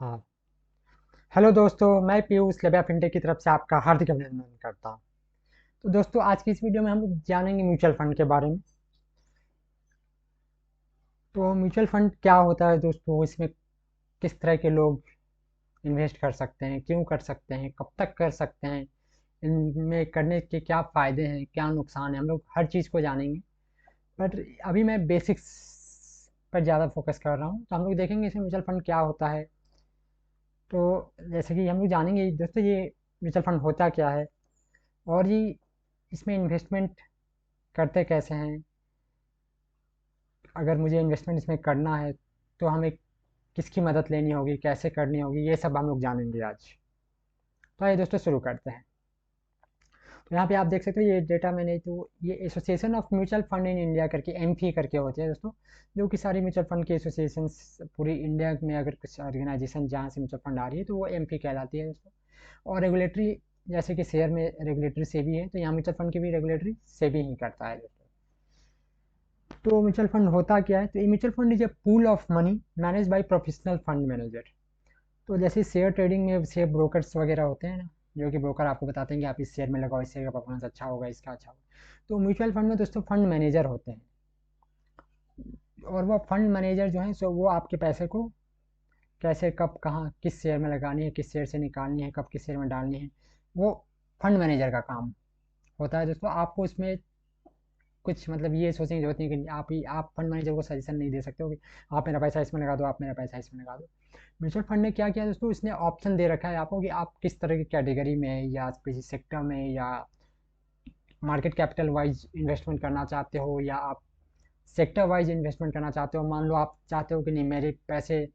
हाँ। हेलो दोस्तों, मैं पीयूष लेब्या फिनटेक की तरफ से आपका हार्दिक अभिनंदन करता हूँ। तो दोस्तों, आज की इस वीडियो में हम लोग जानेंगे म्यूचुअल फंड के बारे में। तो म्यूचुअल फंड क्या होता है दोस्तों, इसमें किस तरह के लोग इन्वेस्ट कर सकते हैं, क्यों कर सकते हैं, कब तक कर सकते हैं, इनमें करने के क्या फ़ायदे हैं, क्या नुकसान है, हम लोग हर चीज़ को जानेंगे। बट अभी मैं बेसिक्स पर ज़्यादा फोकस कर रहा हूँ। तो हम लोग देखेंगे इसमें म्यूचुअल फंड क्या होता है। तो जैसे कि हम लोग जानेंगे दोस्तों, ये म्यूचुअल फंड होता क्या है, और ये इसमें इन्वेस्टमेंट करते कैसे हैं। अगर मुझे इन्वेस्टमेंट इसमें करना है तो हमें किसकी मदद लेनी होगी, कैसे करनी होगी, ये सब हम लोग जानेंगे आज। तो आइए दोस्तों, शुरू करते हैं। तो यहाँ पे आप देख सकते हो, ये डेटा मैंने तो ये association of mutual fund in India करके एमफी करके होते हैं दोस्तों, जो कि सारी म्यूचुअल फंड की एसोसिएशन पूरी इंडिया में अगर कुछ ऑर्गेनाइजेशन जहाँ से म्यूचुअल फंड आ रही है तो वो एमफी कहलाती है दोस्तों। और रेगुलेटरी, जैसे कि शेयर में रेगुलेटरी सेबी है, तो यहाँ म्यूचुअल फंड की भी रेगुलेटरी सेबी ही करता है दोस्तों। तो म्यूचुअल फंड होता क्या है, तो ये mutual fund is a pool of money manage by professional fund manager. तो जैसे शेयर ट्रेडिंग में शेयर ब्रोकर्स वगैरह होते हैं ना, जो कि ब्रोकर आपको बताते हैं कि आप इस शेयर में लगाओ, इस शेयर का परफॉर्मेंस अच्छा होगा, इसका अच्छा होगा। तो म्यूचुअल फंड में दोस्तों फंड मैनेजर होते हैं, और वो फंड मैनेजर जो है, सो वो आपके पैसे को कैसे, कब, कहाँ, किस शेयर में लगानी है, किस शेयर से निकालनी है, कब किस शेयर में डालनी है, वो फंड मैनेजर का काम होता है दोस्तों। आपको उसमें कुछ मतलब ये सोचने की जरूरत नहीं कि आप फंड मैनेजर को सजेशन नहीं दे सकते हो कि आप मेरा पैसा इसमें लगा दो, आप मेरा पैसा इसमें लगा दो। म्यूचुअल फंड ने क्या किया दोस्तों, इसने ऑप्शन दे रखा है आपको कि आप किस तरह की कैटेगरी में या किसी सेक्टर में या मार्केट कैपिटल वाइज इन्वेस्टमेंट करना चाहते हो, या आप सेक्टर वाइज इन्वेस्टमेंट करना चाहते हो। मान लो आप चाहते हो कि नहीं, मेरे पैसे,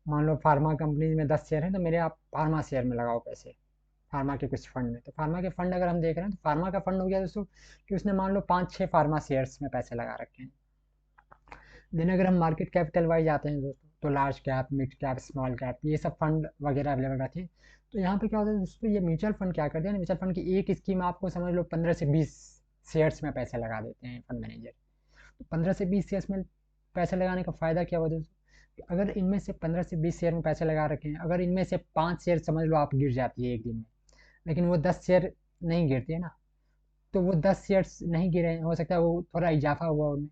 मान लो फार्मा कंपनी में 10 शेयर हैं, तो मेरे आप फार्मा शेयर में लगाओ पैसे, फार्मा के कुछ फंड में। तो फार्मा के फंड अगर हम देख रहे हैं, तो फार्मा का फंड हो गया दोस्तों कि उसने मान लो 5-6 फार्मा शेयर्स में पैसे लगा रखे हैं। देन अगर हम मार्केट कैपिटल वाइज आते हैं दोस्तों, तो large cap, mid cap, small cap, ये सब फंड वगैरह अवेलेबल रहते हैं। तो यहाँ पे क्या होता है दोस्तों, ये म्यूचुअल फंड क्या करते हैं, म्यूचुअल फंड की एक स्कीम आपको समझ लो 15 से 20 शेयर्स में पैसे लगा देते हैं फंड मैनेजर। तो 15 से 20 शेयर्स में पैसे लगाने का फ़ायदा क्या हुआ दोस्तों, अगर इनमें से 15 से 20 शेयर में पैसे लगा रखे हैं, अगर इनमें से 5 शेयर समझ लो आप गिर जाती है एक दिन में, लेकिन वो 10 शेयर नहीं गिरती है ना, तो वो 10 शेयर्स नहीं गिरे, हो सकता है वो थोड़ा इजाफा हुआ उनमें,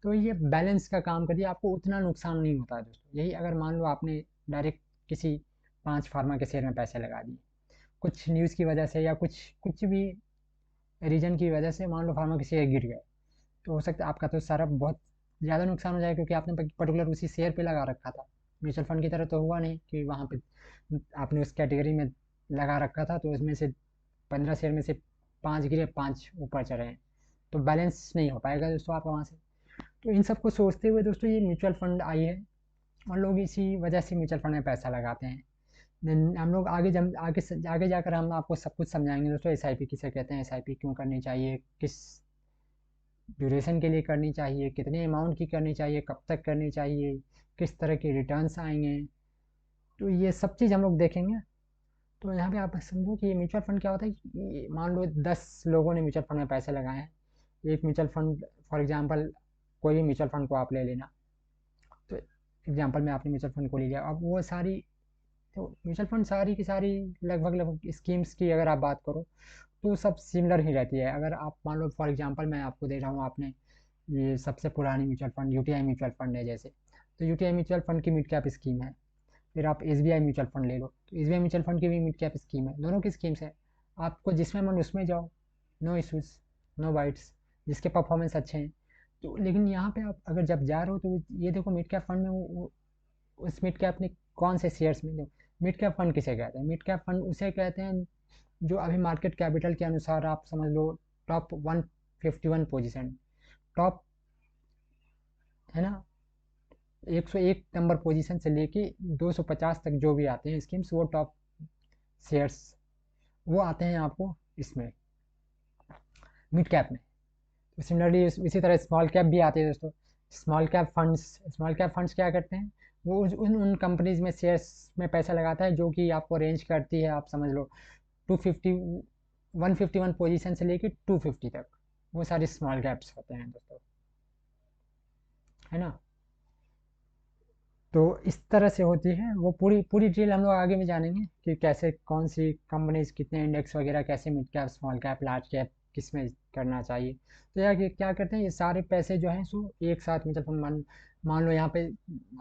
तो ये बैलेंस का काम कर दिया, आपको उतना नुकसान नहीं होता है दोस्तों। यही अगर मान लो आपने डायरेक्ट किसी 5 फार्मा के शेयर में पैसे लगा दिए, कुछ न्यूज़ की वजह से या कुछ कुछ भी रीजन की वजह से मान लो फार्मा के शेयर गिर गए, तो हो सकता है आपका तो सारा बहुत ज़्यादा नुकसान हो जाएगा, क्योंकि आपने पर्टिकुलर उसी शेयर पे लगा रखा था। म्यूचुअल फंड की तरह तो हुआ नहीं कि वहाँ पे आपने उस कैटेगरी में लगा रखा था, तो उसमें से 15 शेयर में से 5 गिरे, 5 ऊपर चढ़े हैं, तो बैलेंस नहीं हो पाएगा दोस्तों आपका वहाँ से। तो इन सबको सोचते हुए दोस्तों ये म्यूचुअल फंड आई है, और लोग इसी वजह से म्यूचुअल फंड में पैसा लगाते हैं। देन हम लोग आगे जाकर हम आपको सब कुछ समझाएंगे दोस्तों, एसआईपी किसे कहते हैं, एसआईपी क्यों करनी चाहिए, किस ड्यूरेशन के लिए करनी चाहिए, कितने अमाउंट की करनी चाहिए, कब तक करनी चाहिए, किस तरह के रिटर्न्स आएंगे। तो ये सब चीज़ हम लोग देखेंगे। तो यहाँ पे आप समझो कि ये म्यूचुअल फंड क्या होता है कि मान लो 10 लोगों ने म्यूचुअल फंड में पैसे लगाए हैं। एक म्यूचुअल फंड, फॉर एग्जांपल कोई भी म्यूचुअल फंड को आप ले लेना, तो एग्जांपल में आपने म्यूचुअल फंड को ले लिया, अब वो सारी, तो म्यूचुअल फंड सारी की सारी लगभग लगभग स्कीम्स की अगर आप बात करो, तो सब सिमिलर ही रहती है। अगर आप मान लो फॉर एग्जांपल मैं आपको दे रहा हूँ, आपने ये सबसे पुरानी mutual fund UTI mutual fund है जैसे, तो यूटीआई म्यूचुअल फंड की मिड कैप स्कीम है। फिर आप एसबीआई म्यूचुअल फंड ले लो, तो एसबीआई म्यूचुअल फंड की भी मिड कैप स्कीम है, दोनों की स्कीम्स है। आपको जिसमें मन उसमें जाओ, नो इशूज़, नो बाइट्स, जिसके परफॉर्मेंस अच्छे हैं। तो लेकिन यहाँ पे आप अगर जब जा रहे हो, तो ये देखो मिड कैप फंड में उस मिड कैप ने कौन से शेयर्स में दो। मिड कैप फंड किसे कहते हैं, मिड कैप फंड उसे कहते हैं जो अभी मार्केट कैपिटल के अनुसार आप समझ लो टॉप 151 पोजीशन, टॉप, है ना, 101 नंबर पोजीशन से लेके 250 तक जो भी आते हैं स्कीम्स, वो टॉप शेयर्स वो आते हैं आपको इसमें मिड कैप में। तो सिमिलरली इसी तरह स्मॉल कैप भी आते हैं दोस्तों। स्मॉल कैप फंड्स क्या करते हैं, वो उन कंपनीज में शेयर्स में पैसा लगाता है जो कि आपको रेंज करती है, आप समझ लो 250, 151 पोजीशन से लेके 250 तक, वो सारे स्मॉल कैप्स होते हैं दोस्तों, है ना। तो इस तरह से होती है वो पूरी पूरी डिटेल हम लोग आगे में जानेंगे कि कैसे कौन सी कंपनीज कितने इंडेक्स वगैरह कैसे mid cap small cap large cap किस में करना चाहिए। तो यार ये क्या करते हैं, ये सारे पैसे जो हैं सो एक साथ म्यूचुअल फंड मान लो यहाँ पे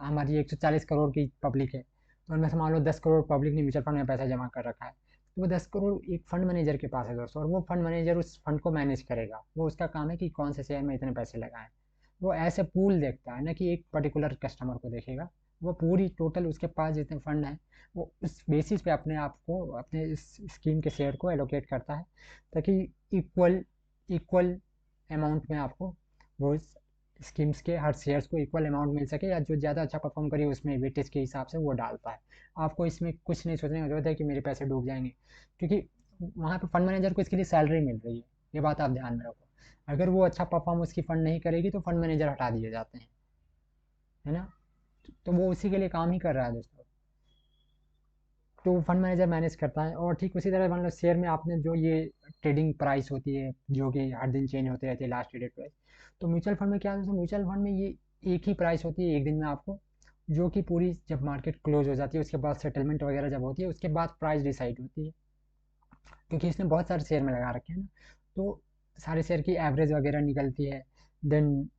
हमारी 140 करोड़ की पब्लिक है, तो उनमें से मान लो 10 करोड़ पब्लिक ने म्यूचुअल फंड में पैसा जमा कर रखा है। तो वो 10 करोड़ एक फंड मैनेजर के पास है दोस्तों, और वो फंड मैनेजर उस फंड को मैनेज करेगा। वो उसका काम है कि कौन से शेयर में इतने पैसे लगाएं। वो ऐसे पूल देखता है ना कि एक पर्टिकुलर कस्टमर को देखेगा। वो पूरी टोटल उसके पास जितने फंड हैं वो उस बेसिस पे अपने आप को अपने इस स्कीम के शेयर को एलोकेट करता है, ताकि इक्वल इक्वल अमाउंट में आपको वो स्कीम्स के हर शेयर्स को इक्वल अमाउंट मिल सके, या जो ज़्यादा अच्छा परफॉर्म करे उसमें वेटेज के हिसाब से वो डालता है। आपको इसमें कुछ नहीं सोचने की जरूरत है कि मेरे पैसे डूब जाएंगे, क्योंकि वहाँ पे फंड मैनेजर को इसके लिए सैलरी मिल रही है। ये बात आप ध्यान में रखो। अगर वो अच्छा परफॉर्म उसकी फंड नहीं करेगी तो फंड मैनेजर हटा दिए जाते हैं, है ना। तो वो उसी के लिए काम ही कर रहा है दोस्तों। तो फंड मैनेजर मैनेज करता है। और ठीक उसी तरह मान लो शेयर में आपने जो ये ट्रेडिंग प्राइस होती है जो कि हर दिन चेंज होती रहती है, लास्ट ट्रेडेड प्राइस। तो म्यूचुअल फंड में क्या होता है, म्यूचुअल फंड में ये एक ही प्राइस होती है एक दिन में आपको, जो कि पूरी जब मार्केट क्लोज हो जाती है उसके बाद सेटलमेंट वगैरह जब होती है उसके बाद प्राइस डिसाइड होती है, क्योंकि इसने बहुत सारे शेयर में लगा रखे हैं ना। तो सारे शेयर की एवरेज वगैरह निकलती है। देन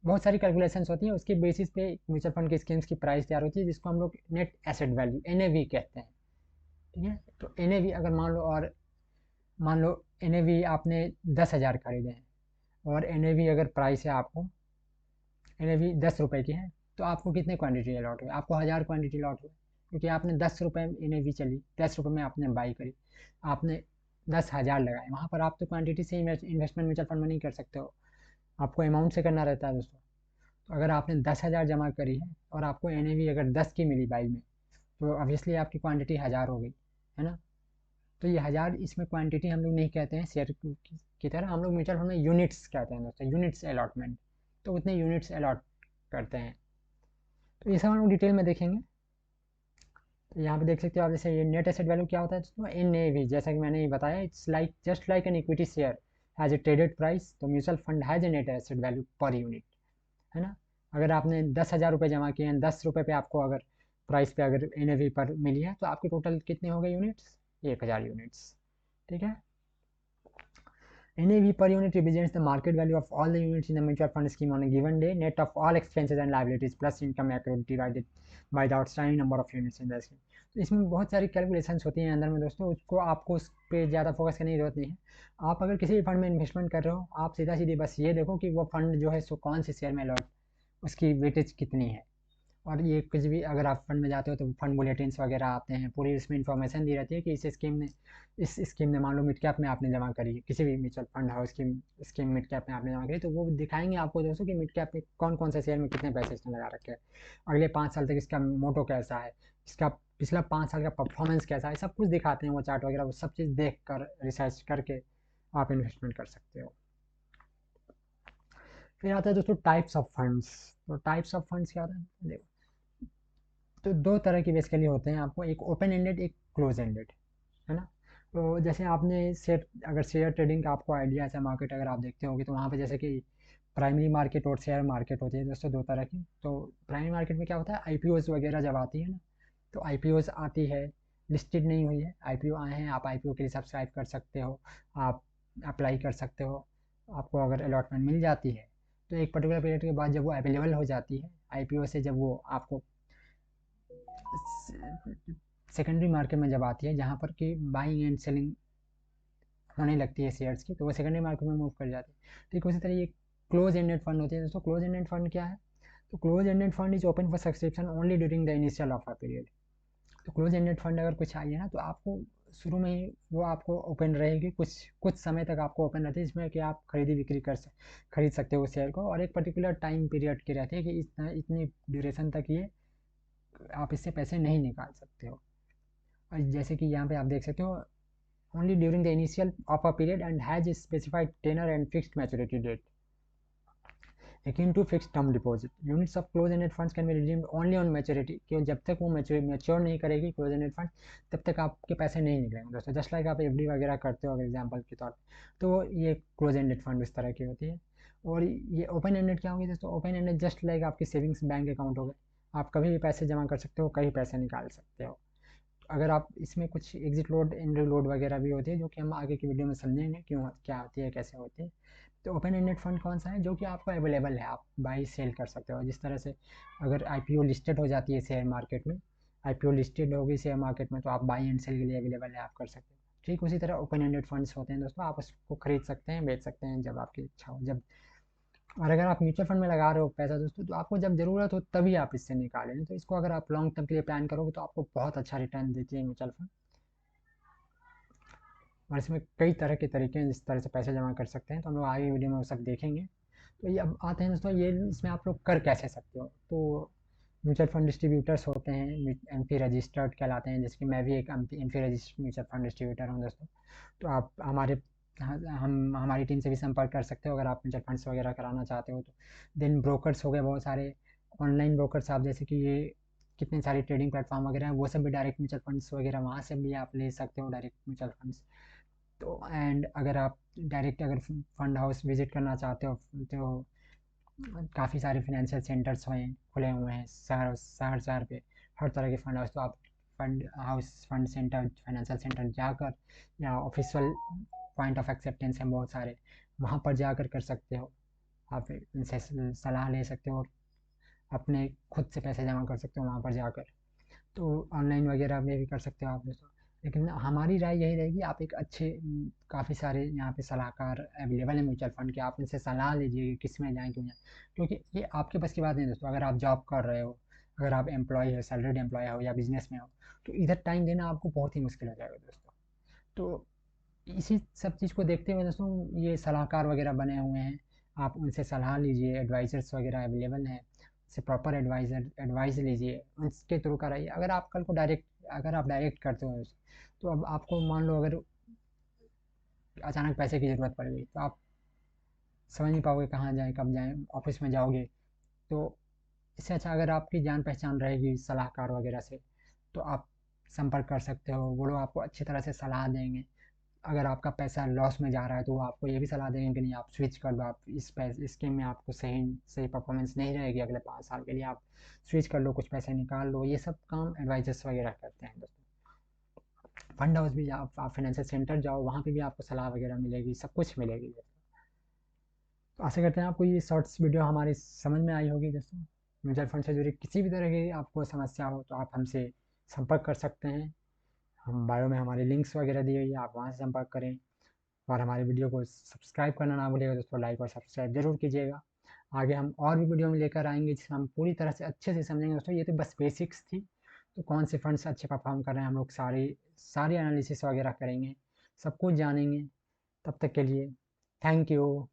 बहुत सारी कैलकुलेशंस होती हैं, उसके बेसिस पे म्यूचुअल फंड की स्कीम्स की प्राइस तैयार होती है, जिसको हम लोग नेट एसेट वैल्यू एनएवी कहते हैं। ठीक है। तो एनएवी अगर मान लो, और मान लो एनएवी आपने 10,000 खरीदे हैं, और एनएवी अगर प्राइस है आपको, एनएवी 10 रुपए की है, तो आपको कितने क्वांटिटी अलॉट हुए, आपको 1000 क्वांटिटी अलॉट हुए, क्योंकि आपने 10 रुपये एनएवी चली, 10 रुपये में आपने बाई करी, आपने 10,000 लगाए। वहाँ पर आप तो क्वांटिटी से इन्वेस्टमेंट म्यूचुअल फंड में नहीं कर सकते हो, आपको अमाउंट से करना रहता है दोस्तों। तो अगर आपने 10,000 जमा करी है और आपको एनएवी अगर 10 की मिली बाई में, तो ऑब्वियसली आपकी क्वांटिटी 1000 हो गई, है ना। तो ये 1000 इसमें क्वांटिटी हम लोग नहीं कहते हैं शेयर की तरह, हम लोग म्यूचुअल फंड में यूनिट्स कहते हैं दोस्तों, यूनिट्स अलॉटमेंट। तो उतने यूनिट्स अलॉट करते हैं। तो ये सब हम लोग डिटेल में देखेंगे। तो यहाँ पे देख सकते हो आप, जैसे ये नेट एसेट वैल्यू क्या होता है दोस्तों, एन ए वी, जैसा कि मैंने ये बताया, it's like just like an equity share has a traded price, तो mutual fund has a net asset value per unit, है ना। अगर आपने 10,000 रुपये जमा किए हैं, 10 रुपये पे आपको अगर प्राइस पे अगर एन ए वी पर मिली है, तो आपके टोटल कितने हो गए यूनिट्स, 1000 यूनिट्स। ठीक है। NAV per unit represents the market value of all the units in the mutual fund scheme on a given day, net of all expenses and liabilities plus income accrued divided by the outstanding number of units in the scheme. तो इसमें बहुत सारी calculations होती हैं अंदर में दोस्तों, उसको आपको उस पर ज़्यादा फोकस करने की जरूरत नहीं है। आप अगर किसी भी फंड में इन्वेस्टमेंट कर रहे हो, आप सीधा सीधी बस ये देखो कि वो फंड जो है सो कौन से शेयर में लॉट, उसकी वेटेज कितनी है। और ये कुछ भी अगर आप फंड में जाते हो तो फंड बुलेटिन्स वगैरह आते हैं, पूरी इसमें इन्फॉर्मेशन दी रहती है कि इस स्कीम में मान लो मिड कैप में आपने जमा करी, किसी भी म्यूचुअल फंड हाउस की स्कीम मिड कैप में आपने जमा करी, तो वो दिखाएंगे आपको दोस्तों कि मिड कैप में कौन कौन से शेयर में कितने पैसे इसने लगा रखे हैं, अगले 5 साल तक इसका मोटो कैसा है, इसका पिछला 5 साल का परफॉर्मेंस कैसा है, सब कुछ दिखाते हैं वो चार्ट वगैरह। वो सब चीज़ देख कर रिसर्च करके आप इन्वेस्टमेंट कर सकते हो। फिर आता है दोस्तों टाइप्स ऑफ फंड्स। तो टाइप्स ऑफ फंड्स क्या होता है देखो, तो दो तरह के बेसिकली होते हैं आपको, एक ओपन एंडेड एक क्लोज एंडेड, है ना। तो जैसे आपने शेयर, अगर शेयर ट्रेडिंग का आपको आइडिया है, मार्केट अगर आप देखते होंगे तो वहाँ पे जैसे कि प्राइमरी मार्केट और शेयर मार्केट होती है दोस्तों, दो तरह की। तो प्राइमरी मार्केट में क्या होता है, आईपीओज वगैरह जब आती है ना, तो आईपीओज आती है, लिस्टेड नहीं हुई है, आईपीओ आए हैं, आप आईपीओ के लिए सब्सक्राइब कर सकते हो, आप अप्लाई कर सकते हो, आपको अगर अलॉटमेंट मिल जाती है तो एक पर्टिकुलर पीरियड के बाद जब वो अवेलेबल हो जाती है आईपीओ से, जब वो आपको सेकेंडरी मार्केट में जब आती है जहाँ पर कि बाइंग एंड सेलिंग होने लगती है शेयर्स की, तो वो सेकेंडरी मार्केट में मूव कर जाती है। ठीक उसी तरह ये क्लोज एंडेड फंड होती है दोस्तों। क्लोज एंडेड फंड क्या है, तो close ended fund is open for subscription only during the initial offer period. तो क्लोज एंडेड फंड अगर कुछ आई है ना, तो आपको शुरू में ही वो आपको ओपन रहेगी, कुछ कुछ समय तक आपको ओपन रहती है, जिसमें कि आप खरीदी बिक्री खरीद सकते हो शेयर को, और एक पर्टिकुलर टाइम पीरियड की रहती है कि इतनी ड्यूरेशन तक ये आप इससे पैसे नहीं निकाल सकते हो। और जैसे कि यहाँ पे आप देख सकते हो, only during the initial offer period and has a specified tenor and fixed maturity date akin to fixed term deposit. Units of closed-ended funds can be redeemed only on maturity, कि जब तक वो मैच्योर नहीं करेगी close ended fund, तब तक आपके पैसे नहीं निकलेंगे दोस्तों। जस्ट लाइक आप एफडी वगैरह करते हो एग्जांपल के तौर पे, तो ये क्लोज एंडेड फंड इस तरह की होती है। और ये ओपन एंडेड क्या होगी दोस्तों, ओपन एंडेड जस्ट लाइक आपकी सेविंग्स बैंक अकाउंट हो गए, आप कभी भी पैसे जमा कर सकते हो, कभी पैसे निकाल सकते हो। अगर आप इसमें कुछ एग्जिट लोड, एंट्री लोड वगैरह भी होती है, जो कि हम आगे की वीडियो में समझेंगे क्यों, क्या होती है, कैसे होती है। तो ओपन एंडेड फंड कौन सा है, जो कि आपको अवेलेबल है, आप बाई सेल कर सकते हो। जिस तरह से अगर आईपीओ लिस्टेड हो जाती है शेयर मार्केट में, आईपीओ लिस्टेड होगी शेयर मार्केट में, तो आप बाई एंड सेल के लिए अवेलेबल है, आप कर सकते हो। ठीक उसी तरह ओपन एंडेड फंड्स होते हैं दोस्तों, आप उसको खरीद सकते हैं, बेच सकते हैं जब आपकी इच्छा हो, जब। और अगर आप म्यूचुअल फंड में लगा रहे हो पैसा दोस्तों, तो आपको जब ज़रूरत हो तभी आप इससे निकालें। नहीं तो इसको अगर आप लॉन्ग टर्म के लिए प्लान करोगे तो आपको बहुत अच्छा रिटर्न देती है म्यूचुअल फंड। और इसमें कई तरह के तरीके हैं जिस तरह से पैसे जमा कर सकते हैं, तो हम लोग आगे वीडियो में वो सब देखेंगे। तो ये अब आते हैं दोस्तों, ये इसमें आप लोग कर कैसे सकते हो। तो म्यूचुअल फंड डिस्ट्रीब्यूटर्स होते हैं, एमपी रजिस्टर्ड कहलाते हैं, जैसे कि मैं भी एक MP registered mutual fund distributor हूँ दोस्तों। तो आप हमारे हम हमारी टीम से भी संपर्क कर सकते हो अगर आप म्यूचुअल फंड्स वगैरह कराना चाहते हो तो। देन ब्रोकर्स हो गए बहुत सारे, ऑनलाइन ब्रोकर्स, आप जैसे कि ये कितने सारे ट्रेडिंग प्लेटफॉर्म वगैरह हैं, वो सब भी डायरेक्ट म्यूचुअल फंड्स वगैरह वहाँ से भी आप ले सकते हो डायरेक्ट म्यूचुअल फंड्स। तो एंड अगर आप डायरेक्ट अगर फंड हाउस विजिट करना चाहते हो, तो काफ़ी सारे फाइनेंशियल सेंटर्स हैं, खुले हुए हैं शहर शहर शहर पे, हर तरह के फंड हाउस। तो आप fund house, fund centre, financial centre जाकर, या ऑफिशियल पॉइंट ऑफ एक्सेप्टेंस हैं बहुत सारे, वहाँ पर जाकर कर सकते हो। आप इनसे सलाह ले सकते हो और अपने खुद से पैसे जमा कर सकते हो वहाँ पर जाकर। तो ऑनलाइन वगैरह में भी कर सकते हो आप दोस्तों। लेकिन हमारी राय यही रहेगी, आप एक अच्छे काफ़ी सारे यहाँ पे सलाहकार अवेलेबल हैं म्यूचुअल फंड के, आप इनसे सलाह लीजिए कि किस में जाएँ, क्यों जाएँ। क्योंकि ये आपके बस की बात नहीं दोस्तों। अगर आप जॉब कर रहे हो, अगर आप एम्प्लॉय हो, सैलरीड एम्प्लॉय हो या बिजनेस में हो, तो इधर टाइम देना आपको बहुत ही मुश्किल हो जाएगा दोस्तों। तो इसी सब चीज़ को देखते हुए दोस्तों ये सलाहकार वगैरह बने हुए हैं, आप उनसे सलाह लीजिए, एडवाइज़र्स वगैरह अवेलेबल हैं, से प्रॉपर एडवाइस लीजिए, उसके थ्रू कराइए। अगर आप कल को डायरेक्ट, अगर आप डायरेक्ट करते हो तो अब आपको मान लो अगर अचानक पैसे की ज़रूरत पड़ गई, तो आप समझ नहीं पाओगे कहाँ जाएँ, कब जाएँ, ऑफिस में जाओगे। तो इससे अच्छा अगर आपकी जान पहचान रहेगी सलाहकार वगैरह से, तो आप संपर्क कर सकते हो, वो लोग आपको अच्छी तरह से सलाह देंगे। अगर आपका पैसा लॉस में जा रहा है तो वो आपको ये भी सलाह देंगे कि नहीं, आप स्विच कर दो, आप इस स्कीम में आपको सही सही परफॉर्मेंस नहीं रहेगी अगले 5 साल के लिए, आप स्विच कर लो, कुछ पैसे निकाल लो। ये सब काम एडवाइजर्स वगैरह करते हैं दोस्तों। फंड हाउस भी जाओ, आप फाइनेंशियल सेंटर जाओ, वहाँ पे भी आपको सलाह वगैरह मिलेगी, सब कुछ मिलेगी। तो आशा करते हैं आपको ये शॉर्ट्स वीडियो हमारी समझ में आई होगी दोस्तों। म्यूचुअल फंड से जुड़ी किसी भी तरह की आपको समस्या हो तो आप हमसे संपर्क कर सकते हैं। हम बायो में हमारी लिंक्स वगैरह दी हुई है, आप वहाँ से संपर्क करें। और हमारे वीडियो को सब्सक्राइब करना ना भूलिएगा दोस्तों, लाइक और सब्सक्राइब जरूर कीजिएगा। आगे हम और भी वीडियो में लेकर आएंगे जिसमें हम पूरी तरह से अच्छे से समझेंगे दोस्तों। ये तो बस बेसिक्स थी, तो कौन से फंड्स अच्छे परफॉर्म कर रहे हैं, हम लोग सारी सारी एनालिसिस वगैरह करेंगे, सब कुछ जानेंगे। तब तक के लिए थैंक यू।